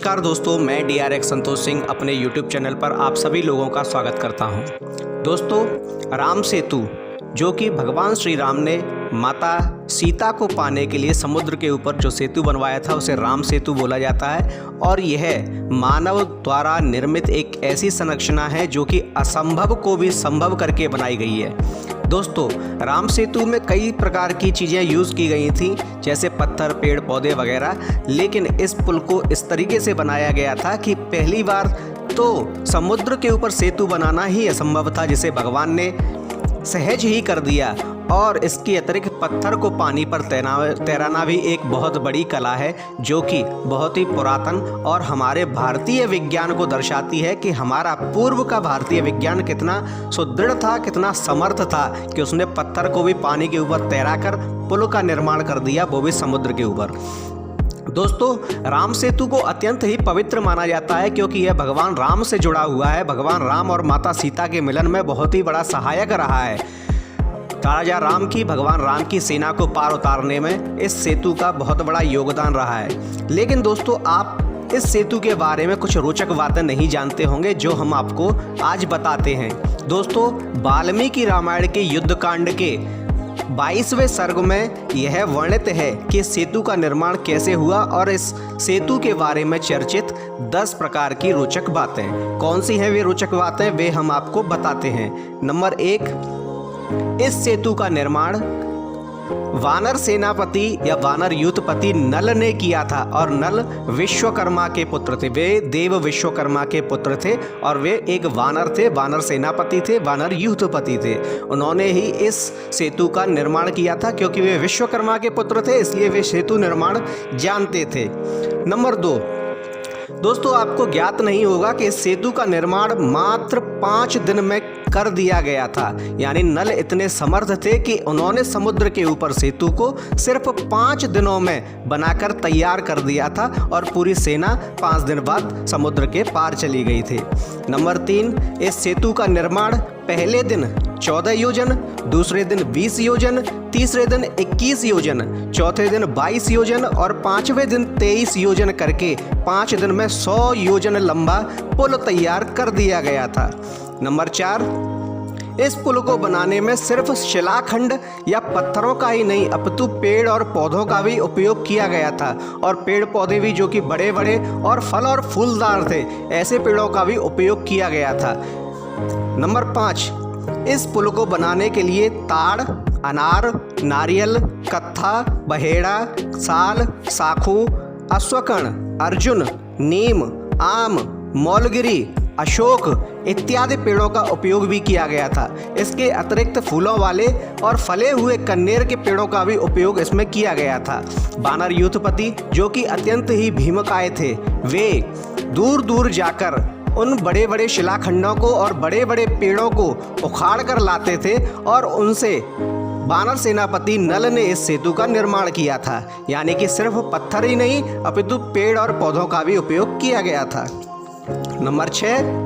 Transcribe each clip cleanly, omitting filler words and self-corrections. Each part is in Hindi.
नमस्कार दोस्तों, मैं DRX संतोष सिंह अपने YouTube चैनल पर आप सभी लोगों का स्वागत करता हूं। दोस्तों, राम सेतु जो कि भगवान श्री राम ने माता सीता को पाने के लिए समुद्र के ऊपर जो सेतु बनवाया था उसे राम सेतु बोला जाता है और यह मानव द्वारा निर्मित एक ऐसी संरचना है जो कि असंभव को भी संभव करके बनाई गई है। दोस्तों, राम सेतु में कई प्रकार की चीज़ें यूज़ की गई थी, जैसे पत्थर, पेड़ पौधे वगैरह, लेकिन इस पुल को इस तरीके से बनाया गया था कि पहली बार तो समुद्र के ऊपर सेतु बनाना ही असंभव था, जिसे भगवान ने सहज ही कर दिया। और इसके अतिरिक्त पत्थर को पानी पर तैराना भी एक बहुत बड़ी कला है, जो कि बहुत ही पुरातन और हमारे भारतीय विज्ञान को दर्शाती है कि हमारा पूर्व का भारतीय विज्ञान कितना सुदृढ़ था, कितना समर्थ था कि उसने पत्थर को भी पानी के ऊपर तैराकर पुल का निर्माण कर दिया, वो भी समुद्र के ऊपर। दोस्तों, राम सेतु को अत्यंत ही पवित्र माना जाता है क्योंकि यह भगवान राम से जुड़ा हुआ है। भगवान राम और माता सीता के मिलन में बहुत ही बड़ा सहायक रहा है। राजा राम की, भगवान राम की सेना को पार उतारने में इस सेतु का बहुत बड़ा योगदान रहा है। लेकिन दोस्तों, आप इस सेतु के बारे में कुछ रोचक बातें नहीं जानते होंगे जो हम आपको आज बताते हैं। दोस्तों, वाल्मीकि रामायण के युद्धकांड के 22वें सर्ग में यह वर्णित है कि सेतु का निर्माण कैसे हुआ और इस सेतु के बारे में चर्चित 10 प्रकार की रोचक बातें। कौन सी हैं वे रोचक बातें, वे हम आपको बताते हैं। नंबर 1, इस सेतु का निर्माण वानर सेनापति या वानर युद्धपति नल ने किया था और नल विश्वकर्मा के पुत्र थे। वे देव विश्वकर्मा के पुत्र थे और वे एक वानर थे, वानर सेनापति थे, वानर युद्धपति थे। उन्होंने ही इस सेतु का निर्माण किया था। क्योंकि वे विश्वकर्मा के पुत्र थे, इसलिए वे सेतु निर्माण जानते थे। नंबर 2, दोस्तों, आपको ज्ञात नहीं होगा कि इस सेतु का निर्माण मात्र 5 दिन में कर दिया गया था। यानी नल इतने समर्थ थे कि उन्होंने समुद्र के ऊपर सेतु को सिर्फ 5 दिनों में बनाकर तैयार कर दिया था और पूरी सेना 5 दिन बाद समुद्र के पार चली गई थी। नंबर 3, इस सेतु का निर्माण पहले दिन 14 योजन, दूसरे दिन 20 योजन, तीसरे दिन 21 योजन, चौथे दिन 22 योजन और 5वें दिन 23 योजन करके 5 दिन में 100 योजन लंबा पुल तैयार कर दिया गया था। नंबर 4, इस पुल को बनाने में सिर्फ शिलाखंड या पत्थरों का ही नहीं अपितु पेड़ और पौधों का भी उपयोग किया गया था और पेड़ पौधे भी जो कि बड़े बड़े और फल और फूलदार थे, ऐसे पेड़ों का भी उपयोग किया गया था। नंबर 5, इस पुल को बनाने के लिए ताड़, अनार, नारियल, कत्था, बहेड़ा, साल, साखू, अश्वकर्ण, अर्जुन, नीम, आम, मौलगिरी, अशोक इत्यादि पेड़ों का उपयोग भी किया गया था। इसके अतिरिक्त फूलों वाले और फले हुए कन्नेर के पेड़ों का भी उपयोग इसमें किया गया था। वानर युद्धपति जो कि अत्यंत ही भीमकाय थे, वे दूर दूर जाकर उन बड़े बड़े शिलाखंडों को और बड़े बड़े पेड़ों को उखाड़ कर लाते थे और उनसे वानर सेनापति नल ने इस सेतु का निर्माण किया था। यानी कि सिर्फ पत्थर ही नहीं अपितु पेड़ और पौधों का भी उपयोग किया गया था। नंबर 6,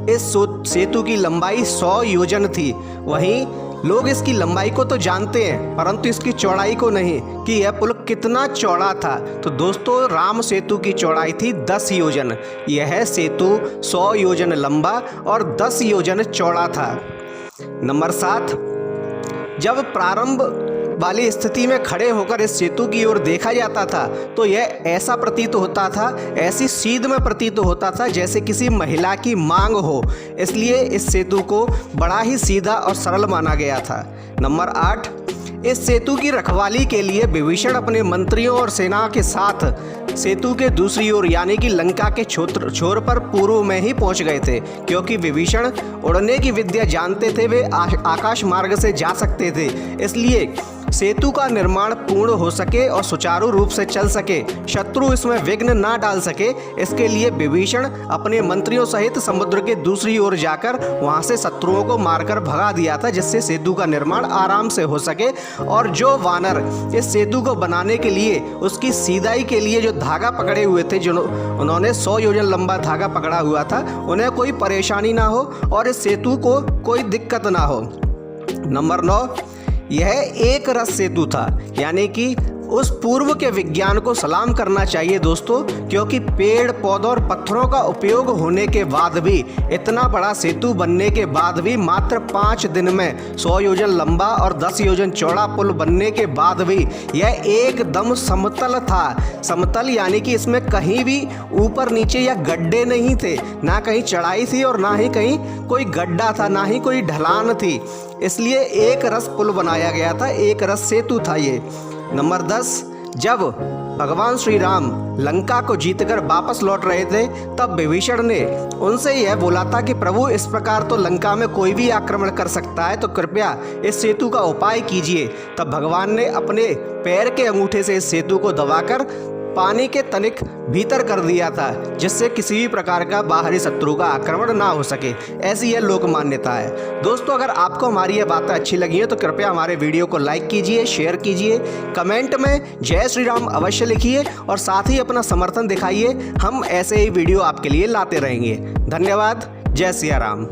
इस सेतु की लंबाई 100 योजन थी। वहीं लोग इसकी लंबाई को तो जानते हैं परंतु इसकी चौड़ाई को नहीं कि यह पुल कितना चौड़ा था। तो दोस्तों, राम सेतु की चौड़ाई थी 10 योजन। यह सेतु 100 योजन लंबा और 10 योजन चौड़ा था। नंबर 7, जब प्रारंभ वाली स्थिति में खड़े होकर इस सेतु की ओर देखा जाता था तो यह ऐसा प्रतीत होता था, ऐसी सीध में प्रतीत होता था जैसे किसी महिला की मांग हो। इसलिए इस सेतु को बड़ा ही सीधा और सरल माना गया था। नंबर 8, इस सेतु की रखवाली के लिए विभीषण अपने मंत्रियों और सेना के साथ सेतु के दूसरी ओर यानी कि लंका के छोर पर पूर्व में ही पहुंच गए थे। क्योंकि विभीषण उड़ने की विद्या जानते थे, वे आकाश मार्ग से जा सकते थे। इसलिए सेतु का निर्माण पूर्ण हो सके और सुचारू रूप से चल सके, शत्रु इसमें विघ्न ना डाल सके, इसके लिए विभीषण अपने मंत्रियों सहित समुद्र के दूसरी ओर जाकर वहां से शत्रुओं को मारकर भगा दिया था, जिससे सेतु का निर्माण आराम से हो सके। और जो वानर इस सेतु को बनाने के लिए उसकी सीधाई के लिए जो धागा पकड़े हुए थे, जो उन्होंने 100 योजन लंबा धागा पकड़ा हुआ था, उन्हें कोई परेशानी ना हो और इस सेतु को कोई दिक्कत ना हो। नंबर 9, यह एक रस सेतु था। यानी कि उस पूर्व के विज्ञान को सलाम करना चाहिए दोस्तों, क्योंकि पेड़ पौधों और पत्थरों का उपयोग होने के बाद भी, इतना बड़ा सेतु बनने के बाद भी, मात्र 5 दिन में 100 योजन लंबा और 10 योजन चौड़ा पुल बनने के बाद भी यह एकदम समतल था। समतल यानी कि इसमें कहीं भी ऊपर नीचे या गड्ढे नहीं थे, ना कहीं चढ़ाई थी और ना ही कहीं कोई गड्ढा था, ना ही कोई ढलान थी। इसलिए एक रस पुल बनाया गया था, एक रस सेतु था ये। नंबर 10, जब भगवान श्री राम लंका को जीतकर वापस लौट रहे थे, तब विभीषण ने उनसे यह बोला था कि प्रभु, इस प्रकार तो लंका में कोई भी आक्रमण कर सकता है, तो कृपया इस सेतु का उपाय कीजिए। तब भगवान ने अपने पैर के अंगूठे से इस सेतु को दबाकर पानी के तनिक भीतर कर दिया था, जिससे किसी भी प्रकार का बाहरी शत्रु का आक्रमण ना हो सके। ऐसी यह लोक मान्यता है। दोस्तों, अगर आपको हमारी ये बातें अच्छी लगी हैं तो कृपया हमारे वीडियो को लाइक कीजिए, शेयर कीजिए, कमेंट में जय श्री राम अवश्य लिखिए और साथ ही अपना समर्थन दिखाइए। हम ऐसे ही वीडियो आपके लिए लाते रहेंगे। धन्यवाद। जय सिया राम।